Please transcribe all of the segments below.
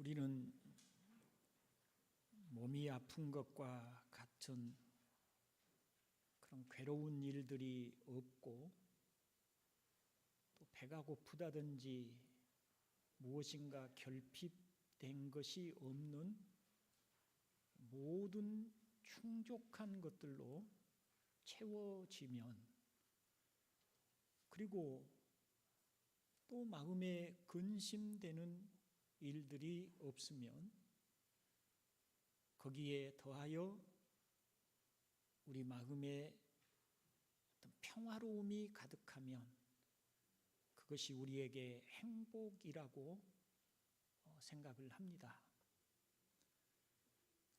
우리는 몸이 아픈 것과 같은 그런 괴로운 일들이 없고, 또 배가 고프다든지 무엇인가 결핍된 것이 없는 모든 충족한 것들로 채워지면, 그리고 또 마음에 근심되는 일들이 없으면, 거기에 더하여 우리 마음에 어떤 평화로움이 가득하면 그것이 우리에게 행복이라고 생각을 합니다.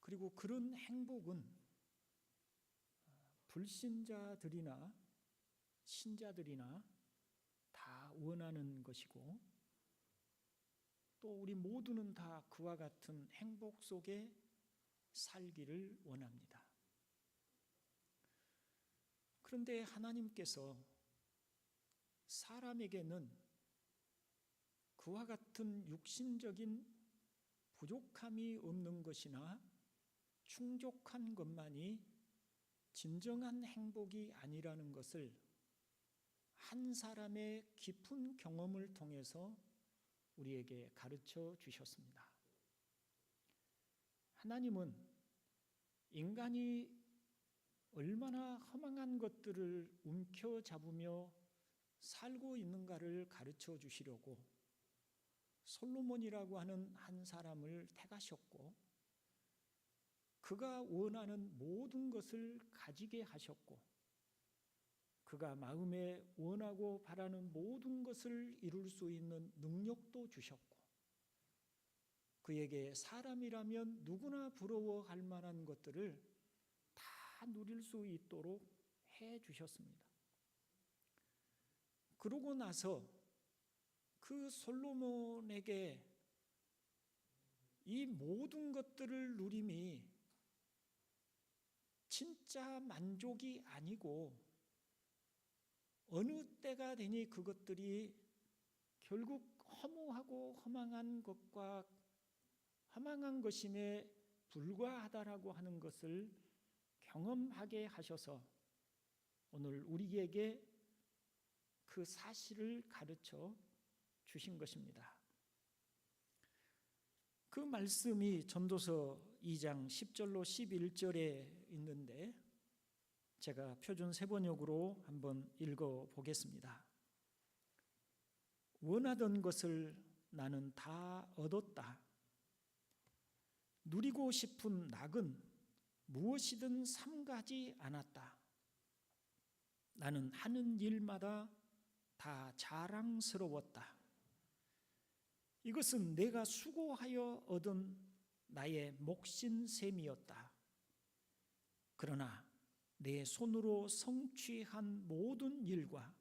그리고 그런 행복은 불신자들이나 신자들이나 다 원하는 것이고, 또 우리 모두는 다 그와 같은 행복 속에 살기를 원합니다. 그런데 하나님께서 사람에게는 그와 같은 육신적인 부족함이 없는 것이나 충족한 것만이 진정한 행복이 아니라는 것을 한 사람의 깊은 경험을 통해서 우리에게 가르쳐 주셨습니다. 하나님은 인간이 얼마나 허망한 것들을 움켜잡으며 살고 있는가를 가르쳐 주시려고 솔로몬이라고 하는 한 사람을 택하셨고, 그가 원하는 모든 것을 가지게 하셨고, 그가 마음에 원하고 바라는 모든 것을 이룰 수 있는 능력도 주셨고, 그에게 사람이라면 누구나 부러워할 만한 것들을 다 누릴 수 있도록 해 주셨습니다. 그러고 나서 그 솔로몬에게 이 모든 것들을 누림이 진짜 만족이 아니고, 어느 때가 되니 그것들이 결국 허무하고 허망한 것과 허망한 것임에 불과하다라고 하는 것을 경험하게 하셔서 오늘 우리에게 그 사실을 가르쳐 주신 것입니다. 그 말씀이 전도서 2장 10절로 11절에 있는데, 제가 표준 세번역으로 한번 읽어보겠습니다. 원하던 것을 나는 다 얻었다. 누리고 싶은 낙은 무엇이든 삼가지 않았다. 나는 하는 일마다 다 자랑스러웠다. 이것은 내가 수고하여 얻은 나의 몫인 셈이었다. 그러나 내 손으로 성취한 모든 일과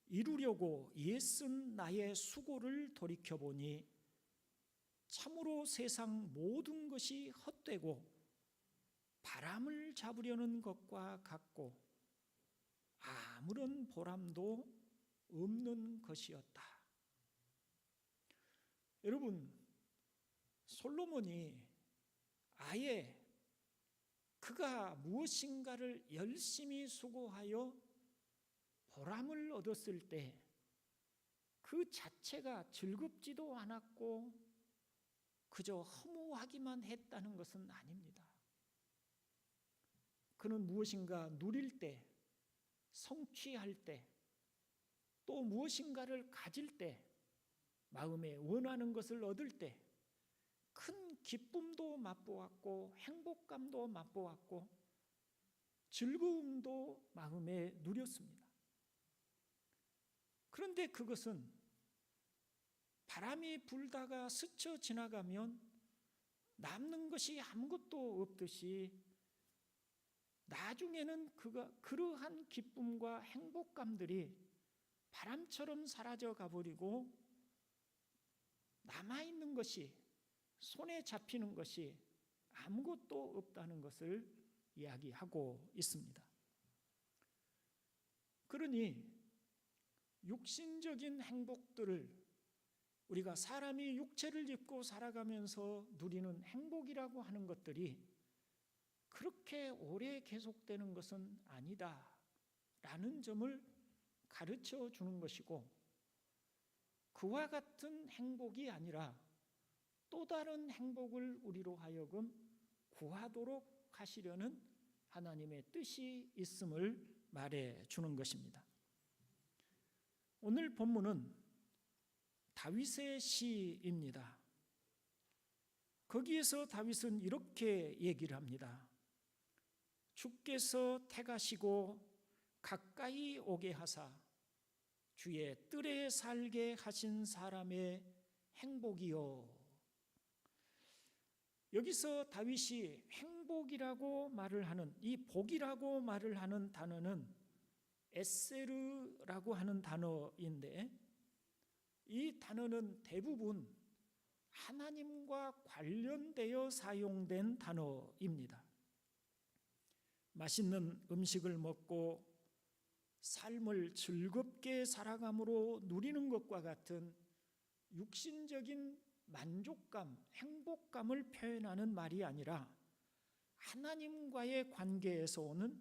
이루려고 애쓴 나의 수고를 돌이켜보니 참으로 세상 모든 것이 헛되고 바람을 잡으려는 것과 같고 아무런 보람도 없는 것이었다. 여러분, 솔로몬이 아예 그가 무엇인가를 열심히 수고하여 보람을 얻었을 때 그 자체가 즐겁지도 않았고 그저 허무하기만 했다는 것은 아닙니다. 그는 무엇인가 누릴 때, 성취할 때, 또 무엇인가를 가질 때, 마음에 원하는 것을 얻을 때 큰 기쁨도 맛보았고 행복감도 맛보았고 즐거움도 마음에 누렸습니다. 그런데 그것은 바람이 불다가 스쳐 지나가면 남는 것이 아무것도 없듯이 나중에는 그러한 기쁨과 행복감들이 바람처럼 사라져 가버리고 남아있는 것이, 손에 잡히는 것이 아무것도 없다는 것을 이야기하고 있습니다. 그러니 육신적인 행복들을 우리가 사람이 육체를 입고 살아가면서 누리는 행복이라고 하는 것들이 그렇게 오래 계속되는 것은 아니다라는 점을 가르쳐 주는 것이고, 그와 같은 행복이 아니라 또 다른 행복을 우리로 하여금 구하도록 하시려는 하나님의 뜻이 있음을 말해 주는 것입니다. 오늘 본문은 다윗의 시입니다. 거기에서 다윗은 이렇게 얘기를 합니다. 주께서 택하시고 가까이 오게 하사 주의 뜰에 살게 하신 사람의 행복이요. 여기서 다윗이 행복이라고 말을 하는, 이 복이라고 말을 하는 단어는 에세르라고 하는 단어인데, 이 단어는 대부분 하나님과 관련되어 사용된 단어입니다. 맛있는 음식을 먹고 삶을 즐겁게 살아감으로 누리는 것과 같은 육신적인 만족감, 행복감을 표현하는 말이 아니라 하나님과의 관계에서 오는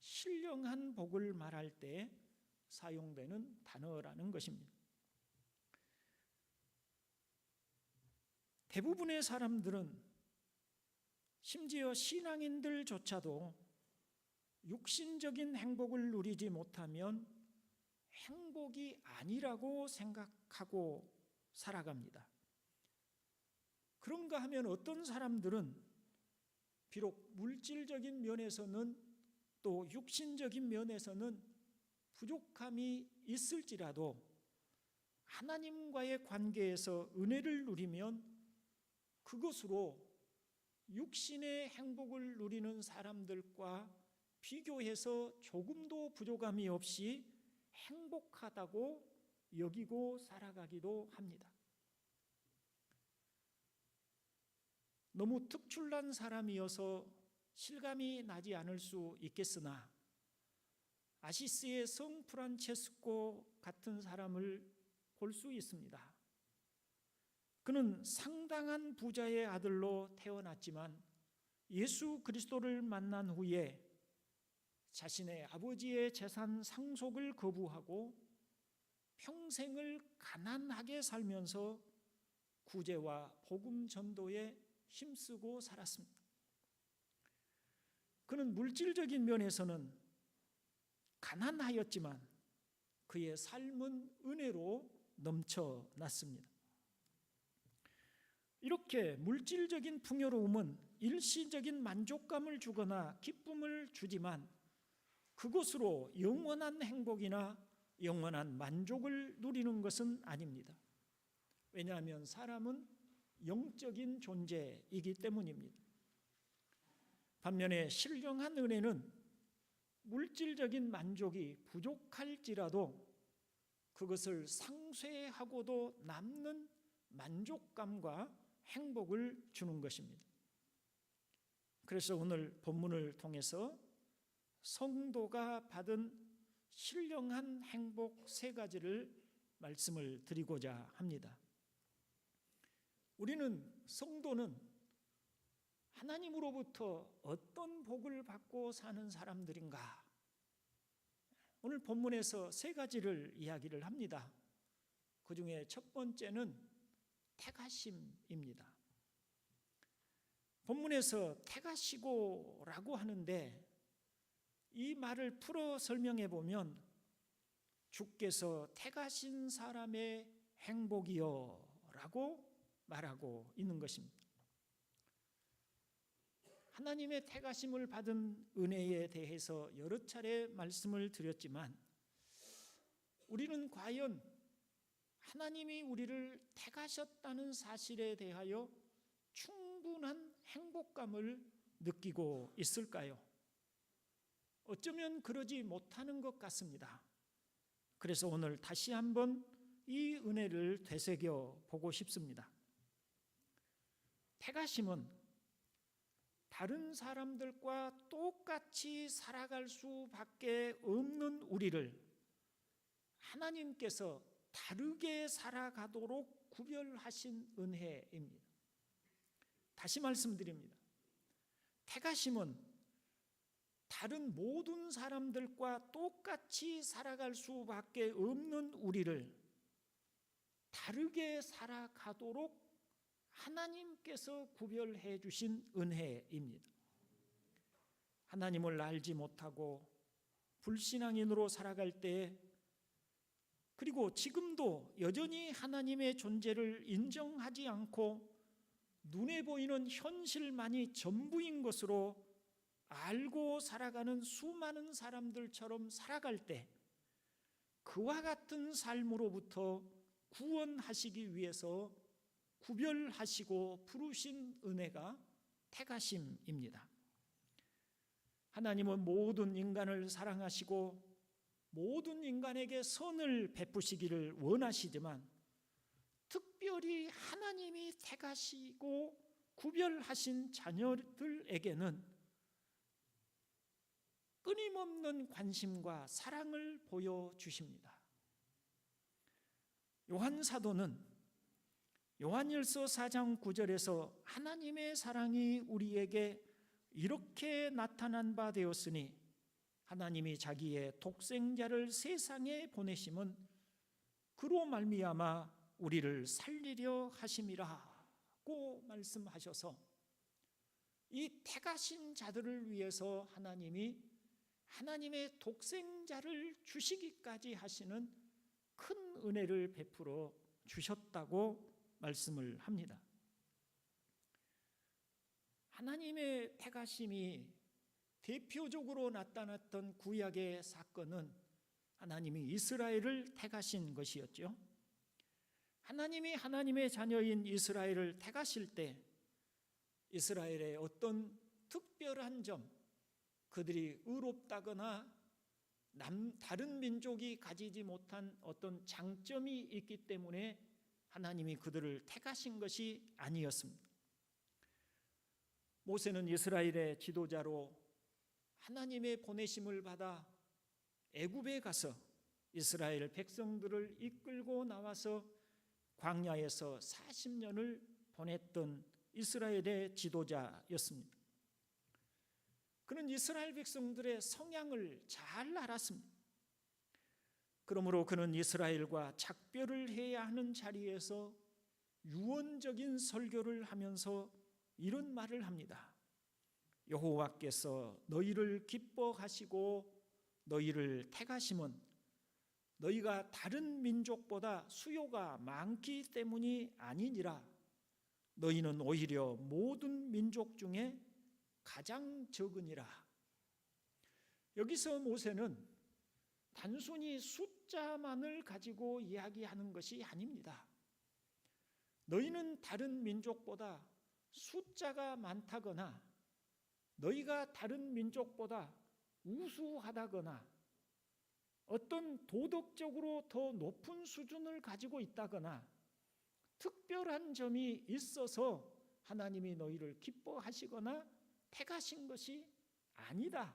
신령한 복을 말할 때 사용되는 단어라는 것입니다. 대부분의 사람들은, 심지어 신앙인들조차도 육신적인 행복을 누리지 못하면 행복이 아니라고 생각하고 살아갑니다. 그런가 하면 어떤 사람들은 비록 물질적인 면에서는 또 육신적인 면에서는 부족함이 있을지라도 하나님과의 관계에서 은혜를 누리면 그것으로 육신의 행복을 누리는 사람들과 비교해서 조금도 부족함이 없이 행복하다고 여기고 살아가기도 합니다. 너무 특출난 사람이어서 실감이 나지 않을 수 있겠으나 아시스의 성 프란체스코 같은 사람을 볼 수 있습니다. 그는 상당한 부자의 아들로 태어났지만 예수 그리스도를 만난 후에 자신의 아버지의 재산 상속을 거부하고 평생을 가난하게 살면서 구제와 복음 전도에 힘쓰고 살았습니다. 그는 물질적인 면에서는 가난하였지만 그의 삶은 은혜로 넘쳐났습니다. 이렇게 물질적인 풍요로움은 일시적인 만족감을 주거나 기쁨을 주지만 그것으로 영원한 행복이나 영원한 만족을 누리는 것은 아닙니다. 왜냐하면 사람은 영적인 존재이기 때문입니다. 반면에 신령한 은혜는 물질적인 만족이 부족할지라도 그것을 상쇄하고도 남는 만족감과 행복을 주는 것입니다. 그래서 오늘 본문을 통해서 성도가 받은 신령한 행복 세 가지를 말씀을 드리고자 합니다. 우리는, 성도는 하나님으로부터 어떤 복을 받고 사는 사람들인가? 오늘 본문에서 세 가지를 이야기를 합니다. 그 중에 첫 번째는 택하심입니다. 본문에서 택하시고라고 하는데 이 말을 풀어 설명해 보면 주께서 택하신 사람의 행복이요 라고 말하고 있는 것입니다. 하나님의 택하심을 받은 은혜에 대해서 여러 차례 말씀을 드렸지만 우리는 과연 하나님이 우리를 택하셨다는 사실에 대하여 충분한 행복감을 느끼고 있을까요? 어쩌면 그러지 못하는 것 같습니다. 그래서 오늘 다시 한번 이 은혜를 되새겨 보고 싶습니다. 택하심은 다른 사람들과 똑같이 살아갈 수밖에 없는 우리를 하나님께서 다르게 살아가도록 구별하신 은혜입니다. 다시 말씀드립니다. 택하심은 다른 모든 사람들과 똑같이 살아갈 수밖에 없는 우리를 다르게 살아가도록 하나님께서 구별해 주신 은혜입니다. 하나님을 알지 못하고 불신앙인으로 살아갈 때, 그리고 지금도 여전히 하나님의 존재를 인정하지 않고 눈에 보이는 현실만이 전부인 것으로 알고 살아가는 수많은 사람들처럼 살아갈 때, 그와 같은 삶으로부터 구원하시기 위해서 구별하시고 부르신 은혜가 택하심입니다. 하나님은 모든 인간을 사랑하시고 모든 인간에게 선을 베푸시기를 원하시지만, 특별히 하나님이 택하시고 구별하신 자녀들에게는 끊임없는 관심과 사랑을 보여주십니다. 요한 사도는 요한일서 4장 9절에서 하나님의 사랑이 우리에게 이렇게 나타난 바 되었으니 하나님이 자기의 독생자를 세상에 보내심은 그로 말미암아 우리를 살리려 하심이라고 말씀하셔서, 이 택하신 자들을 위해서 하나님이 하나님의 독생자를 주시기까지 하시는 큰 은혜를 베풀어 주셨다고 말씀을 합니다. 하나님의 택하심이 대표적으로 나타났던 구약의 사건은 하나님이 이스라엘을 택하신 것이었죠. 하나님이 하나님의 자녀인 이스라엘을 택하실 때 이스라엘의 어떤 특별한 점, 그들이 의롭다거나 다른 민족이 가지지 못한 어떤 장점이 있기 때문에 하나님이 그들을 택하신 것이 아니었습니다. 모세는 이스라엘의 지도자로 하나님의 보내심을 받아 애굽에 가서 이스라엘 백성들을 이끌고 나와서 광야에서 40년을 보냈던 이스라엘의 지도자였습니다. 그는 이스라엘 백성들의 성향을 잘 알았습니다. 그러므로 그는 이스라엘과 작별을 해야 하는 자리에서 유언적인 설교를 하면서 이런 말을 합니다. 여호와께서 너희를 기뻐하시고 너희를 택하심은 너희가 다른 민족보다 수요가 많기 때문이 아니니라. 너희는 오히려 모든 민족 중에 가장 적으니라. 여기서 모세는 단순히 숫자만을 가지고 이야기하는 것이 아닙니다. 너희는 다른 민족보다 숫자가 많다거나 너희가 다른 민족보다 우수하다거나 어떤 도덕적으로 더 높은 수준을 가지고 있다거나 특별한 점이 있어서 하나님이 너희를 기뻐하시거나 택하신 것이 아니다.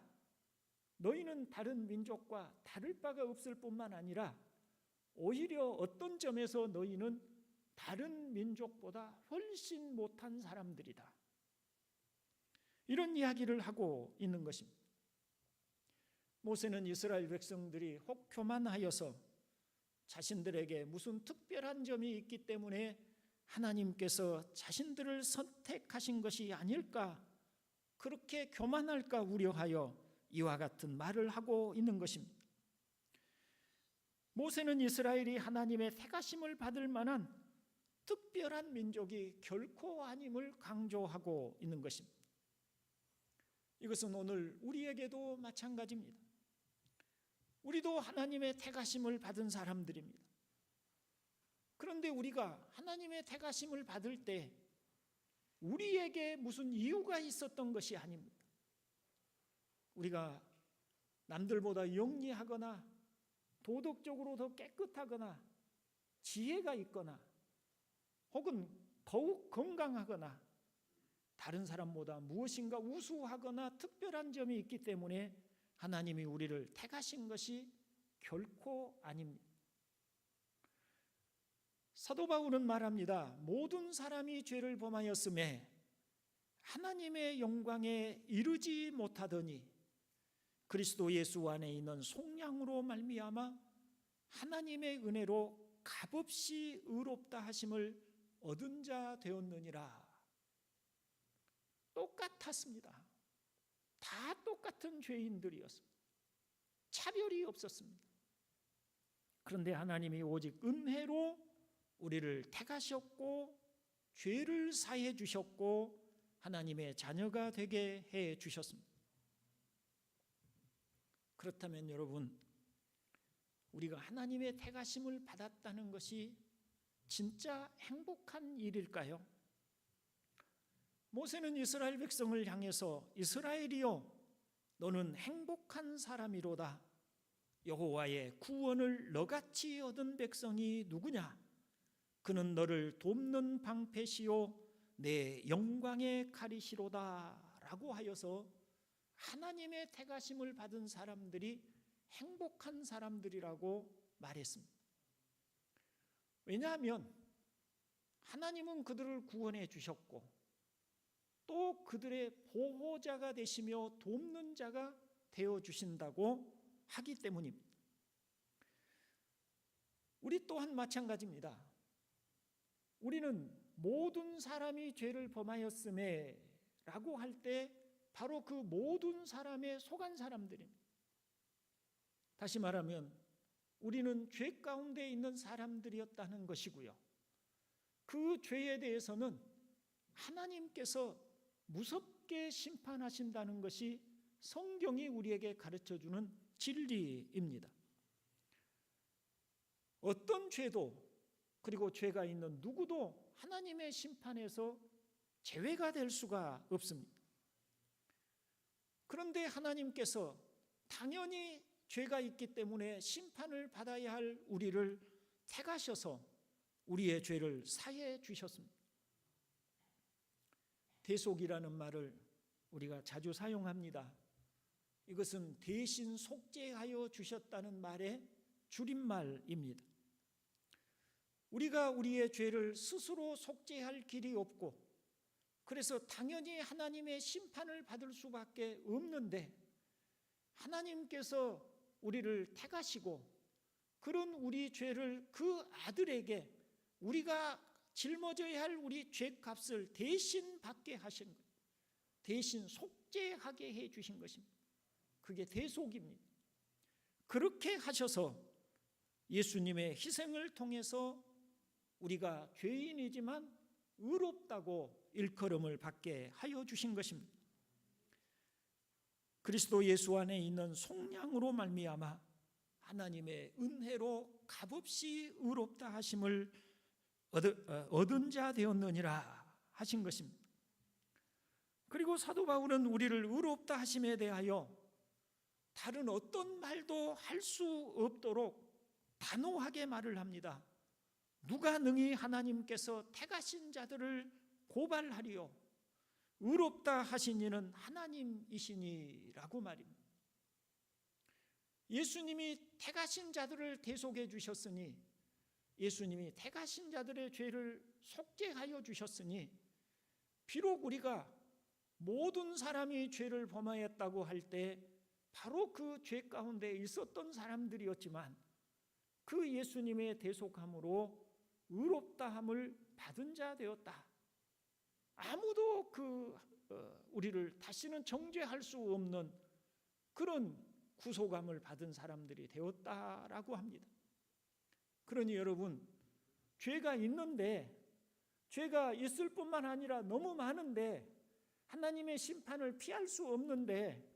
너희는 다른 민족과 다를 바가 없을 뿐만 아니라 오히려 어떤 점에서 너희는 다른 민족보다 훨씬 못한 사람들이다. 이런 이야기를 하고 있는 것입니다. 모세는 이스라엘 백성들이 혹 교만하여서 자신들에게 무슨 특별한 점이 있기 때문에 하나님께서 자신들을 선택하신 것이 아닐까, 그렇게 교만할까 우려하여 이와 같은 말을 하고 있는 것입니다. 모세는 이스라엘이 하나님의 택하심을 받을 만한 특별한 민족이 결코 아님을 강조하고 있는 것입니다. 이것은 오늘 우리에게도 마찬가지입니다. 우리도 하나님의 택하심을 받은 사람들입니다. 그런데 우리가 하나님의 택하심을 받을 때 우리에게 무슨 이유가 있었던 것이 아닙니다. 우리가 남들보다 영리하거나 도덕적으로 더 깨끗하거나 지혜가 있거나 혹은 더욱 건강하거나 다른 사람보다 무엇인가 우수하거나 특별한 점이 있기 때문에 하나님이 우리를 택하신 것이 결코 아닙니다. 사도 바울은 말합니다. 모든 사람이 죄를 범하였음에 하나님의 영광에 이르지 못하더니 그리스도 예수 안에 있는 속량으로 말미암아 하나님의 은혜로 값없이 의롭다 하심을 얻은 자 되었느니라. 똑같았습니다. 다 똑같은 죄인들이었습니다. 차별이 없었습니다. 그런데 하나님이 오직 은혜로 우리를 택하셨고 죄를 사해 주셨고 하나님의 자녀가 되게 해 주셨습니다. 그렇다면 여러분, 우리가 하나님의 택하심을 받았다는 것이 진짜 행복한 일일까요? 모세는 이스라엘 백성을 향해서 이스라엘이여 너는 행복한 사람이로다. 여호와의 구원을 너같이 얻은 백성이 누구냐? 그는 너를 돕는 방패시요 내 영광의 칼이시로다 라고 하여서 하나님의 택하심을 받은 사람들이 행복한 사람들이라고 말했습니다. 왜냐하면 하나님은 그들을 구원해 주셨고 또 그들의 보호자가 되시며 돕는 자가 되어 주신다고 하기 때문입니다. 우리 또한 마찬가지입니다. 우리는 모든 사람이 죄를 범하였음에 라고 할 때 바로 그 모든 사람에 속한 사람들입니다. 다시 말하면 우리는 죄 가운데 있는 사람들이었다는 것이고요. 그 죄에 대해서는 하나님께서 무섭게 심판하신다는 것이 성경이 우리에게 가르쳐주는 진리입니다. 어떤 죄도 그리고 죄가 있는 누구도 하나님의 심판에서 제외가 될 수가 없습니다. 그런데 하나님께서 당연히 죄가 있기 때문에 심판을 받아야 할 우리를 택하셔서 우리의 죄를 사해 주셨습니다. 대속이라는 말을 우리가 자주 사용합니다. 이것은 대신 속죄하여 주셨다는 말의 줄임말입니다. 우리가 우리의 죄를 스스로 속죄할 길이 없고 그래서 당연히 하나님의 심판을 받을 수밖에 없는데 하나님께서 우리를 택하시고 그런 우리 죄를 그 아들에게 우리가 짊어져야 할 우리 죄값을 대신 받게 하신 것, 대신 속죄하게 해 주신 것입니다. 그게 대속입니다. 그렇게 하셔서 예수님의 희생을 통해서 우리가 죄인이지만 의롭다고 일컬음을 받게 하여 주신 것입니다. 그리스도 예수 안에 있는 속량으로 말미암아 하나님의 은혜로 값없이 의롭다 하심을 얻은 자 되었느니라 하신 것입니다. 그리고 사도 바울은 우리를 의롭다 하심에 대하여 다른 어떤 말도 할 수 없도록 단호하게 말을 합니다. 누가 능히 하나님께서 택하신 자들을 고발하리요? 의롭다 하신 이는 하나님이시니라고 말입니다. 예수님이 택하신 자들을 대속해 주셨으니 예수님이 택하신 자들의 죄를 속죄하여 주셨으니 비록 우리가 모든 사람이 죄를 범하였다고 할 때 바로 그 죄 가운데 있었던 사람들이었지만 그 예수님의 대속함으로 의롭다함을 받은 자 되었다. 아무도 우리를 다시는 정죄할 수 없는 그런 구속함을 받은 사람들이 되었다라고 합니다. 그러니 여러분, 죄가 있는데 죄가 있을 뿐만 아니라 너무 많은데 하나님의 심판을 피할 수 없는데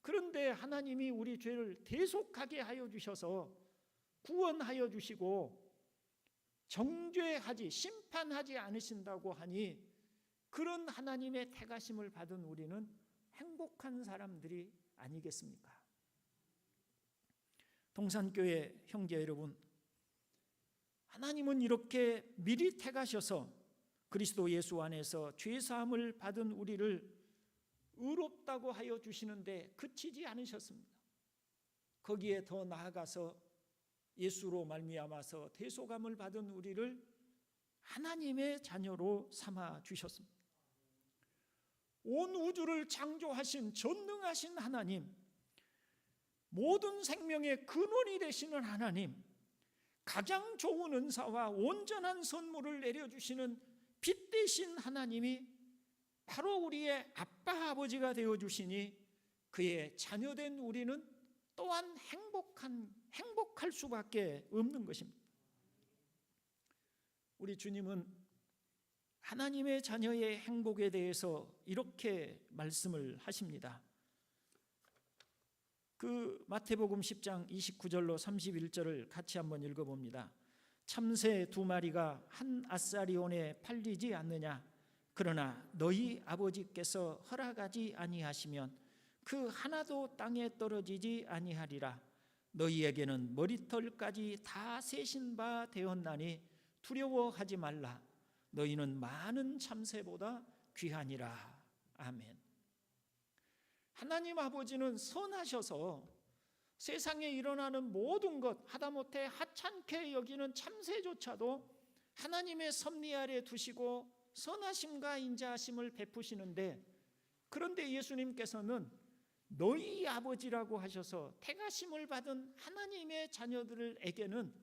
그런데 하나님이 우리 죄를 대속하게 하여 주셔서 구원하여 주시고 정죄하지 심판하지 않으신다고 하니 그런 하나님의 택하심을 받은 우리는 행복한 사람들이 아니겠습니까? 동산교회 형제 여러분, 하나님은 이렇게 미리 택하셔서 그리스도 예수 안에서 죄사함을 받은 우리를 의롭다고 하여 주시는데 그치지 않으셨습니다. 거기에 더 나아가서 예수로 말미암아서 대속함을 받은 우리를 하나님의 자녀로 삼아 주셨습니다. 온 우주를 창조하신 전능하신 하나님, 모든 생명의 근원이 되시는 하나님, 가장 좋은 은사와 온전한 선물을 내려주시는 빛 되신 하나님이 바로 우리의 아빠 아버지가 되어주시니 그의 자녀된 우리는 또한 행복할 수밖에 없는 것입니다. 우리 주님은 하나님의 자녀의 행복에 대해서 이렇게 말씀을 하십니다. 그 마태복음 10장 29절로 31절을 같이 한번 읽어봅니다. 참새 2마리가 한 아사리온에 팔리지 않느냐? 그러나 너희 아버지께서 허락하지 아니하시면 그 하나도 땅에 떨어지지 아니하리라. 너희에게는 머리털까지 다 세신 바 되었나니 두려워하지 말라. 너희는 많은 참새보다 귀하니라. 아멘. 하나님 아버지는 선하셔서 세상에 일어나는 모든 것, 하다못해 하찮게 여기는 참새조차도 하나님의 섭리 아래 두시고 선하심과 인자하심을 베푸시는데, 그런데 예수님께서는 너희 아버지라고 하셔서 택하심을 받은 하나님의 자녀들에게는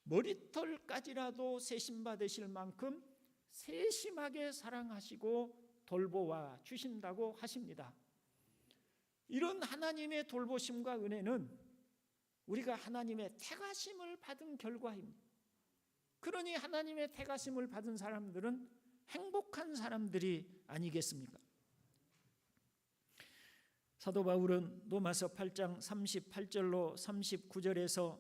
머리털까지라도 세심받으실 만큼 세심하게 사랑하시고 돌보아 주신다고 하십니다. 이런 하나님의 돌보심과 은혜는 우리가 하나님의 택하심을 받은 결과입니다. 그러니 하나님의 택하심을 받은 사람들은 행복한 사람들이 아니겠습니까? 사도 바울은 로마서 8장 38절로 39절에서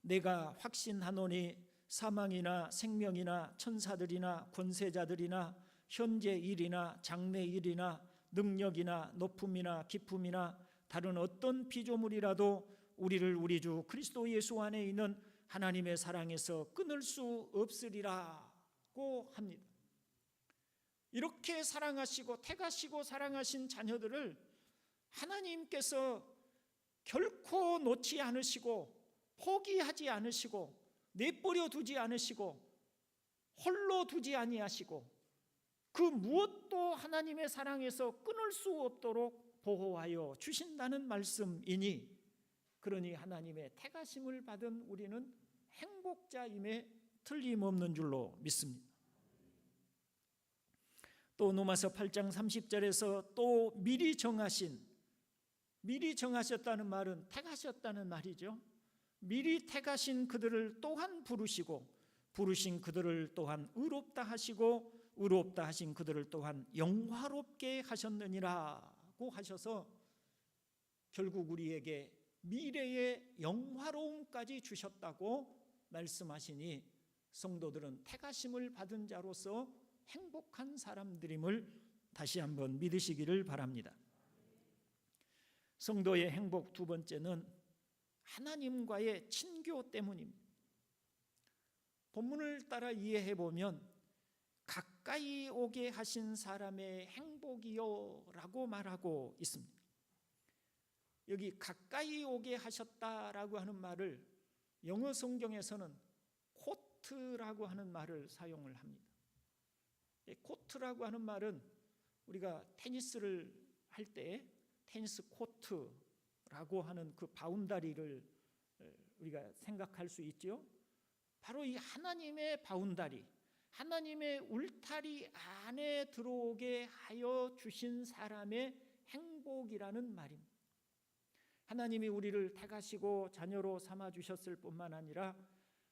내가 확신하노니 사망이나 생명이나 천사들이나 권세자들이나 현재 일이나 장래 일이나 능력이나 높음이나 깊음이나 다른 어떤 피조물이라도 우리를 우리 주 그리스도 예수 안에 있는 하나님의 사랑에서 끊을 수 없으리라고 합니다. 이렇게 사랑하시고 택하시고 사랑하신 자녀들을 하나님께서 결코 놓지 않으시고 포기하지 않으시고 내버려 두지 않으시고 홀로 두지 아니하시고 그 무엇도 하나님의 사랑에서 끊을 수 없도록 보호하여 주신다는 말씀이니, 그러니 하나님의 택하심을 받은 우리는 행복자임에 틀림없는 줄로 믿습니다. 또 로마서 8장 30절에서 또 미리 정하셨다는 말은 택하셨다는 말이죠. 미리 택하신 그들을 또한 부르시고 부르신 그들을 또한 의롭다 하시고 의롭다 하신 그들을 또한 영화롭게 하셨느니라고 하셔서 결국 우리에게 미래의 영화로움까지 주셨다고 말씀하시니 성도들은 택하심을 받은 자로서 행복한 사람들임을 다시 한번 믿으시기를 바랍니다. 성도의 행복 두 번째는 하나님과의 친교 때문입니다. 본문을 따라 이해해 보면 가까이 오게 하신 사람의 행복이요 라고 말하고 있습니다. 여기 가까이 오게 하셨다라고 하는 말을 영어 성경에서는 코트라고 하는 말을 사용을 합니다. 코트라고 하는 말은 우리가 테니스를 할 때 테니스 코트라고 하는 그 바운다리를 우리가 생각할 수 있죠. 바로 이 하나님의 바운다리, 하나님의 울타리 안에 들어오게 하여 주신 사람의 행복이라는 말입니다. 하나님이 우리를 택하시고 자녀로 삼아 주셨을 뿐만 아니라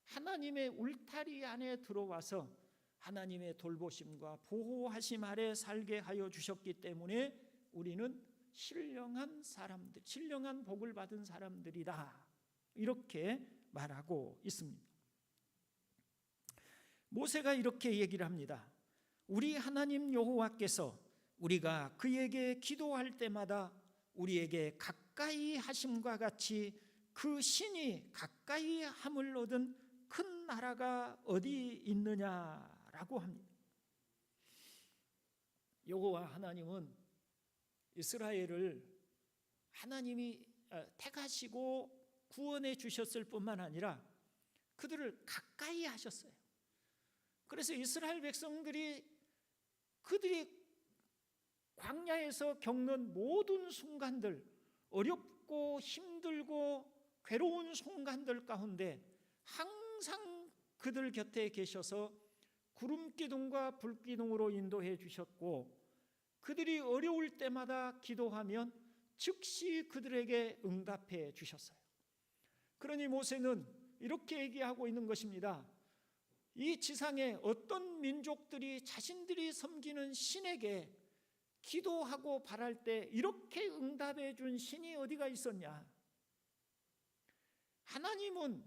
하나님의 울타리 안에 들어와서 하나님의 돌보심과 보호하심 아래 살게 하여 주셨기 때문에 우리는 신령한 사람들, 신령한 복을 받은 사람들이다, 이렇게 말하고 있습니다. 모세가 이렇게 얘기를 합니다. 우리 하나님 여호와께서 우리가 그에게 기도할 때마다 우리에게 가까이 하심과 같이 그 신이 가까이 함을 얻은 큰 나라가 어디 있느냐라고 합니다. 여호와 하나님은 이스라엘을 하나님이 택하시고 구원해 주셨을 뿐만 아니라 그들을 가까이 하셨어요. 그래서 이스라엘 백성들이 그들이 광야에서 겪는 모든 순간들, 어렵고 힘들고 괴로운 순간들 가운데 항상 그들 곁에 계셔서 구름 기둥과 불 기둥으로 인도해 주셨고, 그들이 어려울 때마다 기도하면 즉시 그들에게 응답해 주셨어요. 그러니 모세는 이렇게 얘기하고 있는 것입니다. 이 지상에 어떤 민족들이 자신들이 섬기는 신에게 기도하고 바랄 때 이렇게 응답해 준 신이 어디가 있었냐? 하나님은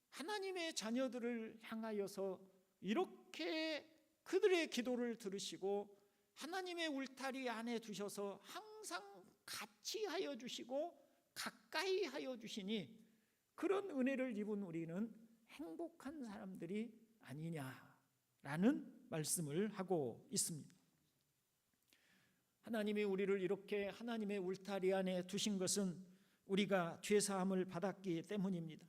하나님의 자녀들을 향하여서 이렇게 그들의 기도를 들으시고 하나님의 울타리 안에 두셔서 항상 같이 하여 주시고 가까이 하여 주시니, 그런 은혜를 입은 우리는 행복한 사람들이 아니냐라는 말씀을 하고 있습니다. 하나님이 우리를 이렇게 하나님의 울타리 안에 두신 것은 우리가 죄사함을 받았기 때문입니다.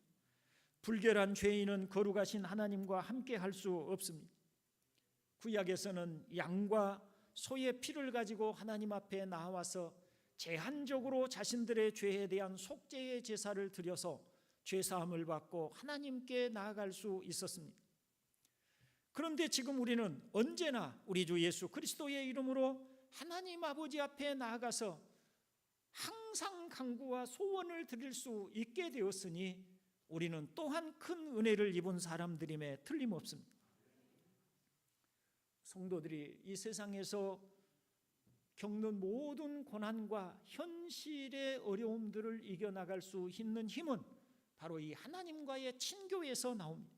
불결한 죄인은 거룩하신 하나님과 함께 할 수 없습니다. 구약에서는 양과 소의 피를 가지고 하나님 앞에 나와서 제한적으로 자신들의 죄에 대한 속죄의 제사를 드려서 죄사함을 받고 하나님께 나아갈 수 있었습니다. 그런데 지금 우리는 언제나 우리 주 예수 그리스도의 이름으로 하나님 아버지 앞에 나아가서 항상 간구와 소원을 드릴 수 있게 되었으니 우리는 또한 큰 은혜를 입은 사람들임에 틀림없습니다. 성도들이 이 세상에서 겪는 모든 고난과 현실의 어려움들을 이겨나갈 수 있는 힘은 바로 이 하나님과의 친교에서 나옵니다.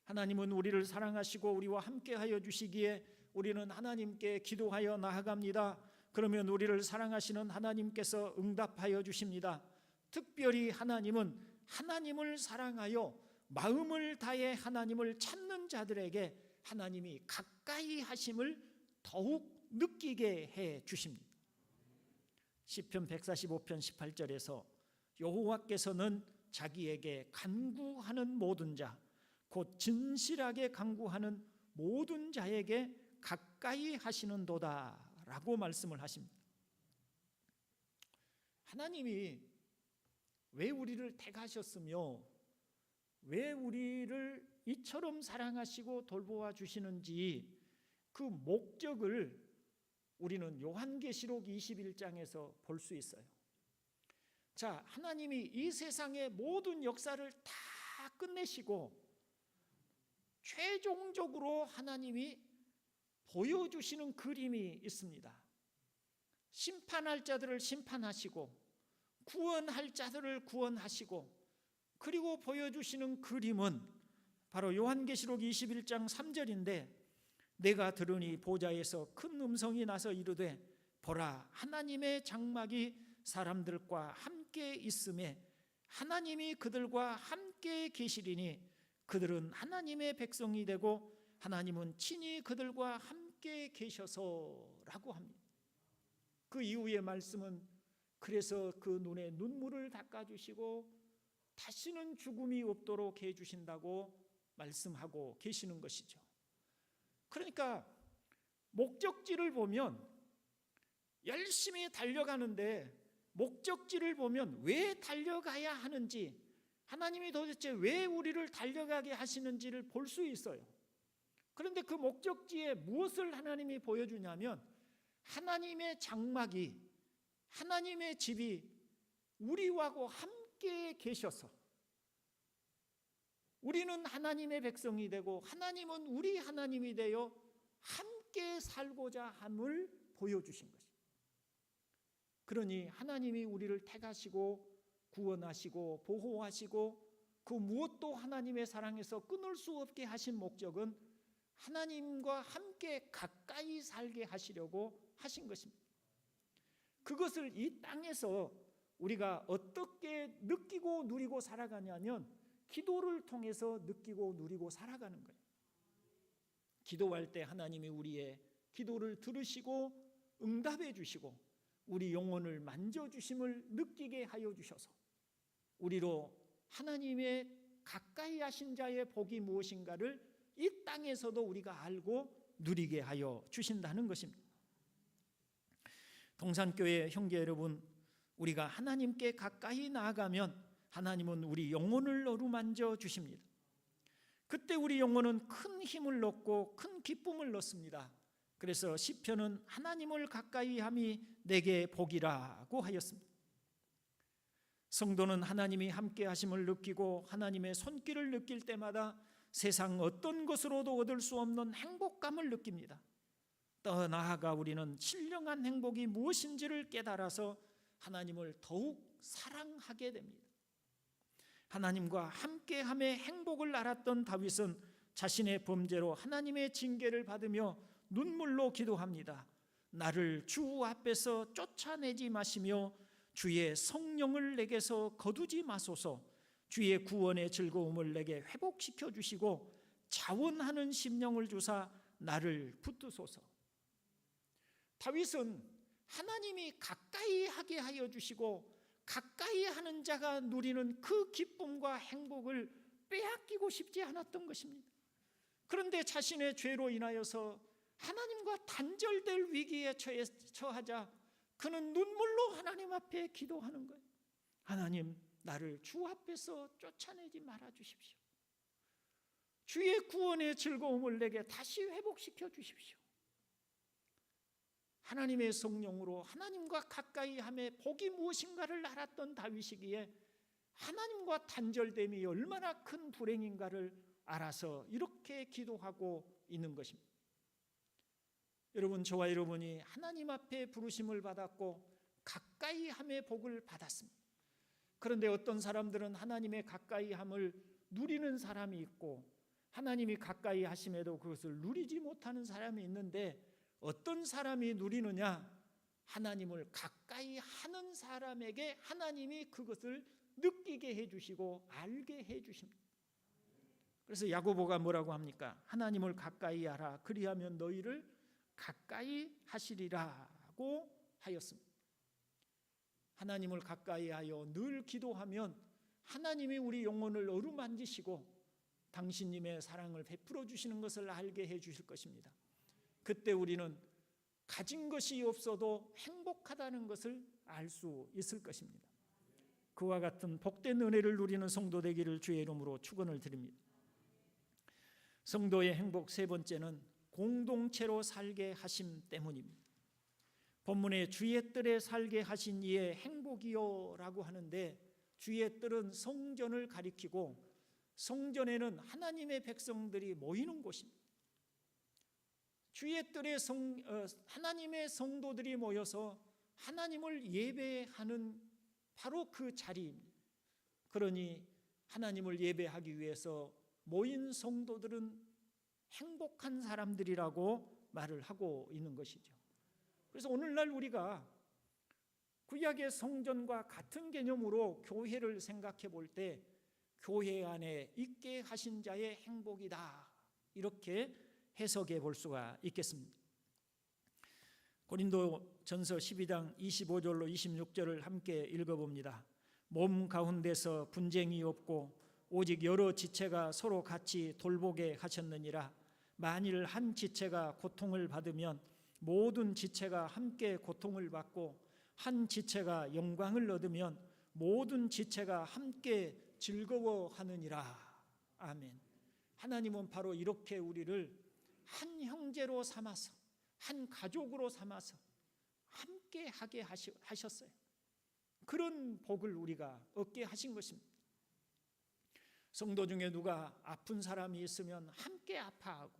하나님은 우리를 사랑하시고 우리와 함께하여 주시기에 우리는 하나님께 기도하여 나아갑니다. 그러면 우리를 사랑하시는 하나님께서 응답하여 주십니다. 특별히 하나님은 하나님을 사랑하여 마음을 다해 하나님을 찾는 자들에게 하나님이 가까이 하심을 더욱 느끼게 해 주십니다. 시편 145편 18절에서 여호와께서는 자기에게 간구하는 모든 자, 곧 진실하게 간구하는 모든 자에게 가까이 하시는도다 라고 말씀을 하십니다. 하나님이 왜 우리를 택하셨으며 왜 우리를 이처럼 사랑하시고 돌보아 주시는지 그 목적을 우리는 요한계시록 21장에서 볼 수 있어요. 자, 하나님이 이 세상의 모든 역사를 다 끝내시고 최종적으로 하나님이 보여주시는 그림이 있습니다. 심판할 자들을 심판하시고 구원할 자들을 구원하시고, 그리고 보여주시는 그림은 바로 요한계시록 21장 3절인데 내가 들으니 보좌에서 큰 음성이 나서 이르되 보라, 하나님의 장막이 사람들과 함께 있음에 하나님이 그들과 함께 계시리니 그들은 하나님의 백성이 되고 하나님은 친히 그들과 함께 계셔서라고 합니다. 그 이후의 말씀은 그래서 그 눈에 눈물을 닦아주시고 다시는 죽음이 없도록 해주신다고 말씀하고 계시는 것이죠. 그러니까 목적지를 보면 열심히 달려가는데 목적지를 보면 왜 달려가야 하는지, 하나님이 도대체 왜 우리를 달려가게 하시는지를 볼 수 있어요. 그런데 그 목적지에 무엇을 하나님이 보여주냐면 하나님의 장막이, 하나님의 집이 우리하고 함께 계셔서 우리는 하나님의 백성이 되고 하나님은 우리 하나님이 되어 함께 살고자 함을 보여주신 것입니다. 그러니 하나님이 우리를 택하시고 구원하시고 보호하시고 그 무엇도 하나님의 사랑에서 끊을 수 없게 하신 목적은 하나님과 함께 가까이 살게 하시려고 하신 것입니다. 그것을 이 땅에서 우리가 어떻게 느끼고 누리고 살아가냐면 기도를 통해서 느끼고 누리고 살아가는 거예요. 기도할 때 하나님이 우리의 기도를 들으시고 응답해 주시고 우리 영혼을 만져주심을 느끼게 하여 주셔서 우리로 하나님의 가까이 하신 자의 복이 무엇인가를 이 땅에서도 우리가 알고 누리게 하여 주신다는 것입니다. 동산교회 형제 여러분, 우리가 하나님께 가까이 나아가면 하나님은 우리 영혼을 어루만져 주십니다. 그때 우리 영혼은 큰 힘을 얻고 큰 기쁨을 얻습니다. 그래서 시편은 하나님을 가까이 함이 내게 복이라고 하였습니다. 성도는 하나님이 함께 하심을 느끼고 하나님의 손길을 느낄 때마다 세상 어떤 것으로도 얻을 수 없는 행복감을 느낍니다. 더 나아가 우리는 신령한 행복이 무엇인지를 깨달아서 하나님을 더욱 사랑하게 됩니다. 하나님과 함께함의 행복을 알았던 다윗은 자신의 범죄로 하나님의 징계를 받으며 눈물로 기도합니다. 나를 주 앞에서 쫓아내지 마시며 주의 성령을 내게서 거두지 마소서. 주의 구원의 즐거움을 내게 회복시켜 주시고 자원하는 심령을 주사 나를 붙드소서. 다윗은 하나님이 가까이 하게 하여 주시고 가까이 하는 자가 누리는 그 기쁨과 행복을 빼앗기고 싶지 않았던 것입니다. 그런데 자신의 죄로 인하여서 하나님과 단절될 위기에 처하자 그는 눈물로 하나님 앞에 기도하는 거예요. 하나님, 나를 주 앞에서 쫓아내지 말아 주십시오. 주의 구원의 즐거움을 내게 다시 회복시켜 주십시오. 하나님의 성령으로 하나님과 가까이 함의 복이 무엇인가를 알았던 다윗이기에 하나님과 단절됨이 얼마나 큰 불행인가를 알아서 이렇게 기도하고 있는 것입니다. 여러분, 저와 여러분이 하나님 앞에 부르심을 받았고 가까이 함의 복을 받았습니다. 그런데 어떤 사람들은 하나님의 가까이 함을 누리는 사람이 있고 하나님이 가까이 하심에도 그것을 누리지 못하는 사람이 있는데, 어떤 사람이 누리느냐? 하나님을 가까이 하는 사람에게 하나님이 그것을 느끼게 해주시고 알게 해주십니다. 그래서 야고보가 뭐라고 합니까? 하나님을 가까이 하라, 그리하면 너희를 가까이 하시리라고 하였습니다. 하나님을 가까이 하여 늘 기도하면 하나님이 우리 영혼을 어루만지시고 당신님의 사랑을 베풀어 주시는 것을 알게 해 주실 것입니다. 그때 우리는 가진 것이 없어도 행복하다는 것을 알 수 있을 것입니다. 그와 같은 복된 은혜를 누리는 성도 되기를 주의 이름으로 축원을 드립니다. 성도의 행복 세 번째는 공동체로 살게 하심 때문입니다. 본문에 주의 뜰에 살게 하신 이의 행복이요 라고 하는데, 주의 뜰은 성전을 가리키고 성전에는 하나님의 백성들이 모이는 곳입니다. 주의 뜰에 하나님의 성도들이 모여서 하나님을 예배하는 바로 그 자리입니다. 그러니 하나님을 예배하기 위해서 모인 성도들은 행복한 사람들이라고 말을 하고 있는 것이죠. 그래서 오늘날 우리가 구약의 성전과 같은 개념으로 교회를 생각해 볼 때 교회 안에 있게 하신 자의 행복이다, 이렇게 해석해 볼 수가 있겠습니다. 고린도전서 12장 25절로 26절을 함께 읽어봅니다. 몸 가운데서 분쟁이 없고 오직 여러 지체가 서로 같이 돌보게 하셨느니라. 만일 한 지체가 고통을 받으면 모든 지체가 함께 고통을 받고 한 지체가 영광을 얻으면 모든 지체가 함께 즐거워하느니라. 아멘. 하나님은 바로 이렇게 우리를 한 형제로 삼아서 한 가족으로 삼아서 함께 하게 하셨어요. 그런 복을 우리가 얻게 하신 것입니다. 성도 중에 누가 아픈 사람이 있으면 함께 아파하고,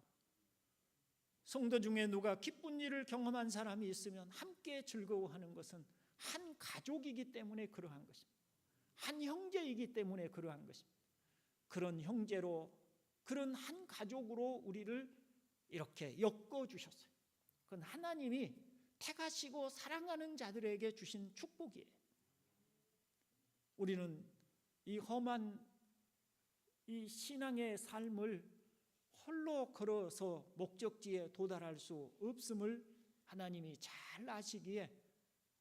성도 중에 누가 기쁜 일을 경험한 사람이 있으면 함께 즐거워하는 것은 한 가족이기 때문에 그러한 것입니다. 한 형제이기 때문에 그러한 것입니다. 그런 형제로, 그런 한 가족으로 우리를 이렇게 엮어주셨어요. 그건 하나님이 택하시고 사랑하는 자들에게 주신 축복이에요. 우리는 이 험한 이 신앙의 삶을 홀로 걸어서 목적지에 도달할 수 없음을 하나님이 잘 아시기에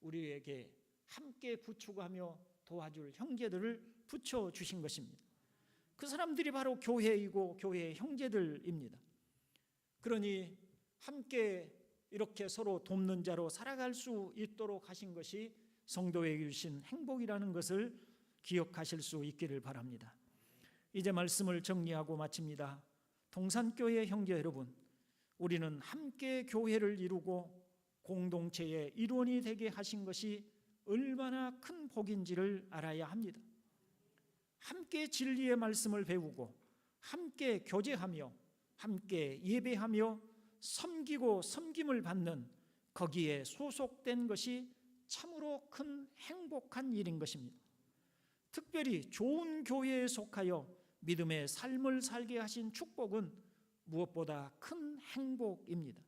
우리에게 함께 부축하며 도와줄 형제들을 붙여주신 것입니다. 그 사람들이 바로 교회이고 교회의 형제들입니다. 그러니 함께 이렇게 서로 돕는 자로 살아갈 수 있도록 하신 것이 성도에게 주신 행복이라는 것을 기억하실 수 있기를 바랍니다. 이제 말씀을 정리하고 마칩니다. 동산교회 형제 여러분, 우리는 함께 교회를 이루고 공동체의 일원이 되게 하신 것이 얼마나 큰 복인지를 알아야 합니다. 함께 진리의 말씀을 배우고 함께 교제하며 함께 예배하며 섬기고 섬김을 받는 거기에 소속된 것이 참으로 큰 행복한 일인 것입니다. 특별히 좋은 교회에 속하여 믿음의 삶을 살게 하신 축복은 무엇보다 큰 행복입니다.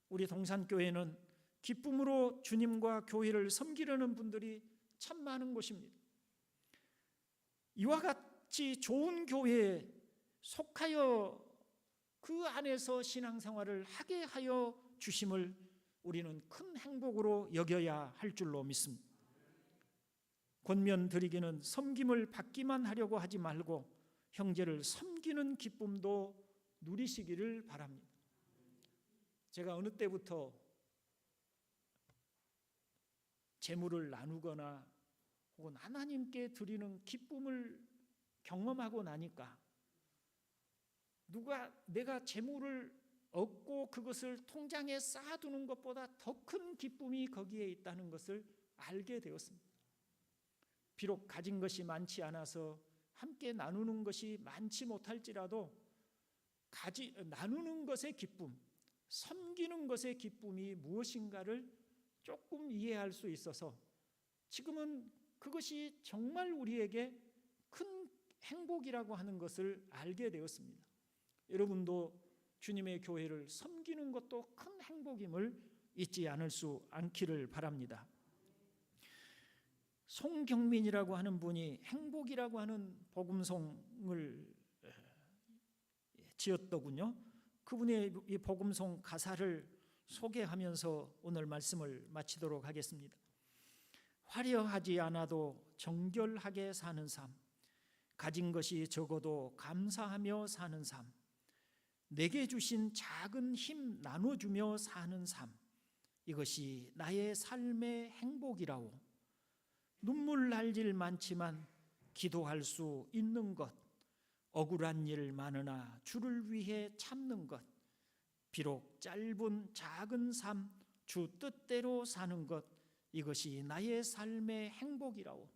우리 동산교회는 기쁨으로 주님과 교회를 섬기려는 분들이 참 많은 곳입니다. 이와 같이 좋은 교회에 속하여 그 안에서 신앙생활을 하게 하여 주심을 우리는 큰 행복으로 여겨야 할 줄로 믿습니다. 권면 드리기는 섬김을 받기만 하려고 하지 말고 형제를 섬기는 기쁨도 누리시기를 바랍니다. 제가 어느 때부터 재물을 나누거나 혹은 하나님께 드리는 기쁨을 경험하고 나니까 내가 재물을 얻고 그것을 통장에 쌓아두는 것보다 더 큰 기쁨이 거기에 있다는 것을 알게 되었습니다. 비록 가진 것이 많지 않아서 함께 나누는 것이 많지 못할지라도 나누는 것의 기쁨, 섬기는 것의 기쁨이 무엇인가를 조금 이해할 수 있어서 지금은 그것이 정말 우리에게 큰 행복이라고 하는 것을 알게 되었습니다. 여러분도 주님의 교회를 섬기는 것도 큰 행복임을 잊지 않기를 바랍니다. 송경민이라고 하는 분이 행복이라고 하는 복음송을 지었더군요. 그분의 이 복음송 가사를 소개하면서 오늘 말씀을 마치도록 하겠습니다. 화려하지 않아도 정결하게 사는 삶, 가진 것이 적어도 감사하며 사는 삶, 내게 주신 작은 힘 나눠주며 사는 삶, 이것이 나의 삶의 행복이라오. 눈물 날 일 많지만 기도할 수 있는 것, 억울한 일 많으나 주를 위해 참는 것, 비록 짧은 작은 삶, 주 뜻대로 사는 것, 이것이 나의 삶의 행복이라오.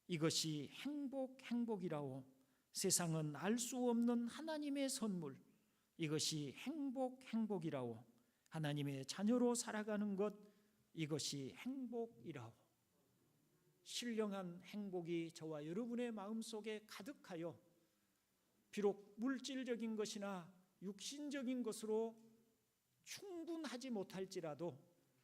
이것이 행복이라오. 세상은 알 수 없는 하나님의 선물, 이것이 행복이라오. 하나님의 자녀로 살아가는 것, 이것이 행복이라오. 신령한 행복이 저와 여러분의 마음속에 가득하여 비록 물질적인 것이나 육신적인 것으로 충분하지 못할지라도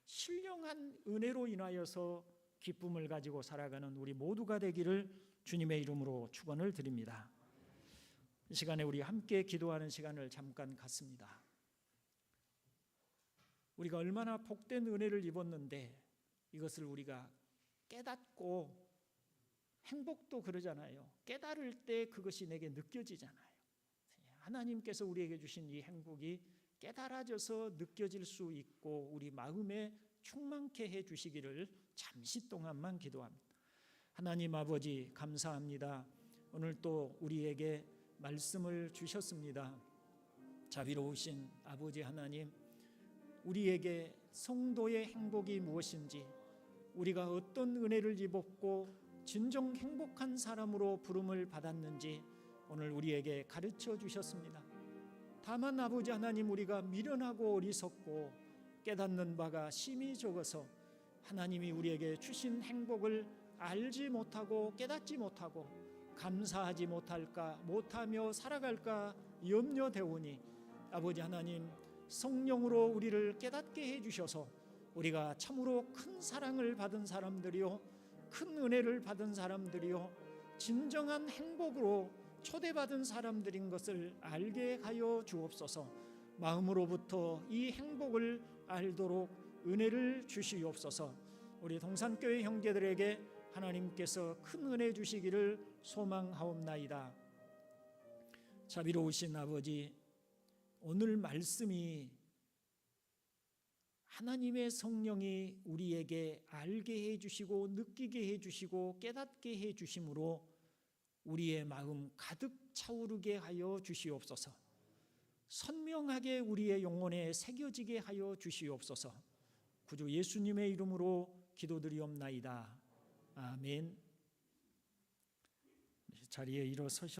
신령한 은혜로 인하여서 기쁨을 가지고 살아가는 우리 모두가 되기를 주님의 이름으로 축원을 드립니다. 이 시간에 우리 함께 기도하는 시간을 잠깐 갖습니다. 우리가 얼마나 복된 은혜를 입었는데 이것을 우리가 깨닫고, 행복도 그러잖아요. 깨달을 때 그것이 내게 느껴지잖아요. 하나님께서 우리에게 주신 이 행복이 깨달아져서 느껴질 수 있고 우리 마음에 충만케 해 주시기를 잠시 동안만 기도합니다. 하나님 아버지, 감사합니다. 오늘 또 우리에게 말씀을 주셨습니다. 자비로우신 아버지 하나님, 우리에게 성도의 행복이 무엇인지, 우리가 어떤 은혜를 입었고 진정 행복한 사람으로 부름을 받았는지 오늘 우리에게 가르쳐 주셨습니다. 다만 아버지 하나님, 우리가 미련하고 어리석고 깨닫는 바가 심히 적어서 하나님이 우리에게 주신 행복을 알지 못하고 깨닫지 못하고 감사하지 못하며 살아갈까 염려되오니, 아버지 하나님, 성령으로 우리를 깨닫게 해주셔서 우리가 참으로 큰 사랑을 받은 사람들이요, 큰 은혜를 받은 사람들이요, 진정한 행복으로 초대받은 사람들인 것을 알게 하여 주옵소서. 마음으로부터 이 행복을 알도록 은혜를 주시옵소서. 우리 동산교회 형제들에게 하나님께서 큰 은혜 주시기를 소망하옵나이다. 자비로우신 아버지, 오늘 말씀이 하나님의 성령이 우리에게 알게 해주시고 느끼게 해주시고 깨닫게 해주심으로 우리의 마음 가득 차오르게 하여 주시옵소서. 선명하게 우리의 영혼에 새겨지게 하여 주시옵소서. 구주 예수님의 이름으로 기도드리옵나이다. 아멘. 자리에 일어서셔